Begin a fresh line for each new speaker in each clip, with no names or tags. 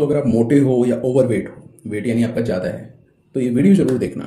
तो अगर आप मोटे हो या ओवरवेट हो, वेट यानी आपका ज़्यादा है, तो ये वीडियो ज़रूर देखना,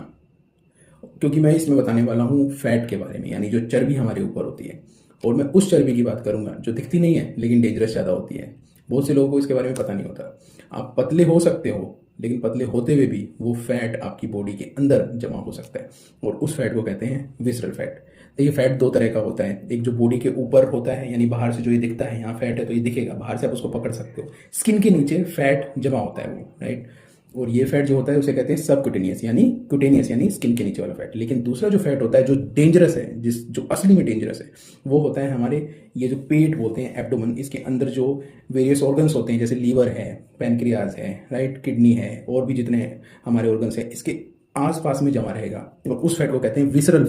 क्योंकि मैं इसमें बताने वाला हूँ फैट के बारे में, यानी जो चर्बी हमारे ऊपर होती है। और मैं उस चर्बी की बात करूँगा जो दिखती नहीं है लेकिन डेंजरस ज़्यादा होती है। बहुत से लोगों को इसके बारे में पता नहीं होता। आप पतले हो सकते हो, लेकिन पतले होते हुए भी वो फैट आपकी बॉडी के अंदर जमा हो सकता है, और उस फैट को कहते हैं विसरल फैट। देखिए, फैट दो तरह का होता है। एक जो बॉडी के ऊपर होता है, यानी बाहर से जो ये दिखता है, यहाँ फैट है तो ये दिखेगा, बाहर से आप उसको पकड़ सकते हो। स्किन के नीचे फैट जमा होता है वो, राइट। और ये फैट जो होता है उसे कहते हैं सब कुटेनियस यानी स्किन के नीचे वाला फैट। लेकिन दूसरा जो फैट होता है जो डेंजरस है, जो असली में डेंजरस है, वो होता है हमारे ये जो पेट बोलते हैं, एब्डोमेन, इसके अंदर जो वेरियस ऑर्गन्स होते हैं, जैसे लीवर है, पैनक्रियाज है, राइट, किडनी है, और भी जितने हमारे ऑर्गन्स हैं, इसके आसपास में जमा रहेगा। तो उस फैट को कहते हैं विसरल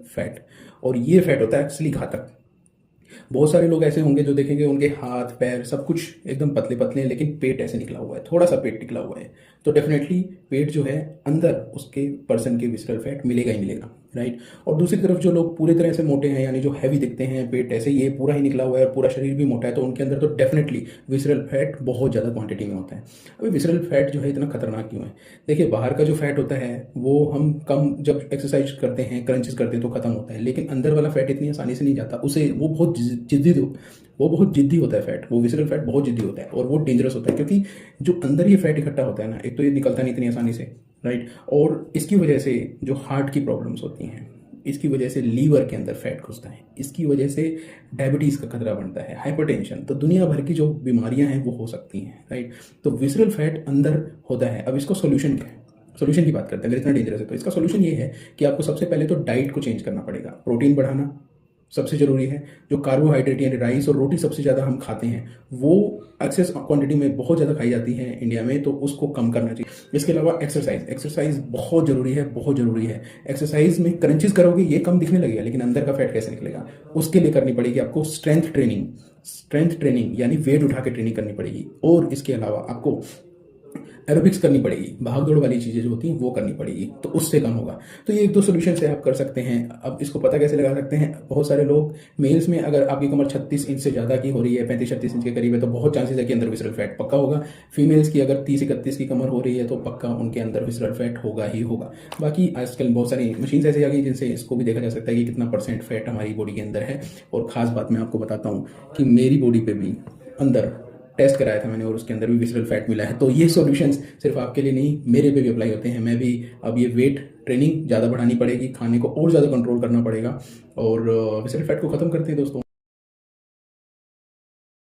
फैट। और ये फैट होता है एक्चुअली घातक। बहुत सारे लोग ऐसे होंगे जो देखेंगे उनके हाथ पैर सब कुछ एकदम पतले पतले हैं, लेकिन पेट ऐसे निकला हुआ है, थोड़ा सा पेट निकला हुआ है। तो डेफिनेटली पेट जो है अंदर उसके पर्सन के विसरल फैट मिलेगा ही मिलेगा, राइट। और दूसरी तरफ जो लोग पूरी तरह से मोटे हैं, यानी जो हैवी दिखते हैं, पेट ऐसे ये पूरा ही निकला हुआ है और पूरा शरीर भी मोटा है, तो उनके अंदर तो डेफिनेटली विसरल फैट बहुत ज़्यादा क्वांटिटी में होता है। अभी विसरल फैट जो है इतना खतरनाक क्यों है? देखिए, बाहर का जो फैट होता है वो हम कम जब एक्सरसाइज करते हैं, क्रंचेस करते हैं तो खत्म होता है, लेकिन अंदर वाला फैट इतनी आसानी से नहीं जाता। उसे वो बहुत जिद्दी होता है फैट। वो विसरल फैट बहुत जिद्दी होता है और वो डेंजरस होता है, क्योंकि जो अंदर ये फैट इकट्ठा होता है ना, एक तो ये निकलता नहीं इतनी आसानी से, राइट। और इसकी वजह से जो हार्ट की प्रॉब्लम्स होती हैं, इसकी वजह से लीवर के अंदर फैट घुसता है, इसकी वजह से डायबिटीज़ का खतरा बढ़ता है, हाइपरटेंशन, तो दुनिया भर की जो बीमारियां हैं वो हो सकती हैं, राइट। तो विसरल फैट अंदर होता है। अब इसको सोल्यूशन क्या है? सोल्यूशन की बात करते हैं। अगर इतना डेंजरस है तो इसका सोल्यूशन ये है कि आपको सबसे पहले तो डाइट को चेंज करना पड़ेगा। प्रोटीन बढ़ाना सबसे ज़रूरी है। जो कार्बोहाइड्रेट यानी राइस और रोटी सबसे ज़्यादा हम खाते हैं, वो एक्सेस क्वांटिटी में बहुत ज़्यादा खाई जाती है इंडिया में, तो उसको कम करना चाहिए। इसके अलावा एक्सरसाइज बहुत ज़रूरी है। एक्सरसाइज में क्रंचेस करोगे ये कम दिखने लगेगा, लेकिन अंदर का फैट कैसे निकलेगा? उसके लिए करनी पड़ेगी आपको स्ट्रेंथ ट्रेनिंग यानी वेट उठा के ट्रेनिंग करनी पड़ेगी। और इसके अलावा आपको एरोबिक्स करनी पड़ेगी, भाग दौड़ वाली चीज़ें जो होती हैं वो करनी पड़ेगी, तो उससे कम होगा। तो ये एक दो सोल्यूशन से आप कर सकते हैं। अब इसको पता कैसे लगा सकते हैं? बहुत सारे लोग मेल्स में, अगर आपकी कमर 36 इंच से ज़्यादा की हो रही है, 35-36 इंच के करीब है, तो बहुत चांसेस है कि अंदर विसरल फैट पक्का होगा। फीमेल्स की अगर 30-31 की कमर हो रही है तो पक्का उनके अंदर विसरल फैट होगा ही होगा। बाकी आजकल बहुत सारी मशीन ऐसी आ गई जिनसे इसको भी देखा जा सकता है कि कितना परसेंट फैट हमारी बॉडी के अंदर है। और ख़ास बात मैं आपको बताता हूँ कि मेरी बॉडी पे भी अंदर टेस्ट कराया था मैंने और उसके अंदर भी विसरल फैट मिला है। तो ये सॉल्यूशंस सिर्फ आपके लिए नहीं, मेरे पे भी अप्लाई होते हैं। मैं भी अब ये वेट ट्रेनिंग ज़्यादा बढ़ानी पड़ेगी, खाने को और ज़्यादा कंट्रोल करना पड़ेगा, और विसरल फैट को ख़त्म करते हैं दोस्तों।